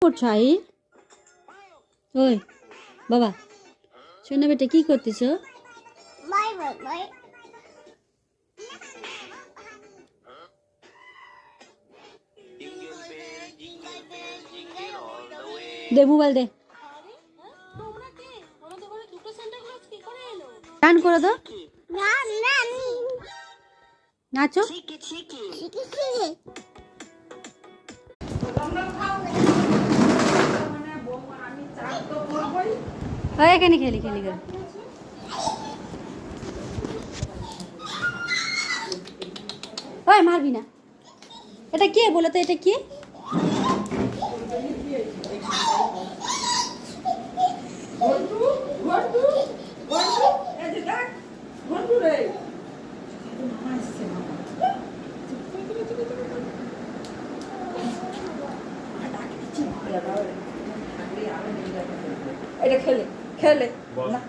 করছো আই? ওই বাবা শোনো বেটা, কি করতেছো? দে মোবাইল দে, গান করে দাও, নাচো। এখানে খেলি খেলি করে। ওই মারবি না। এটা কে বলো তো, এটা কে? এটা খেলে খেলে না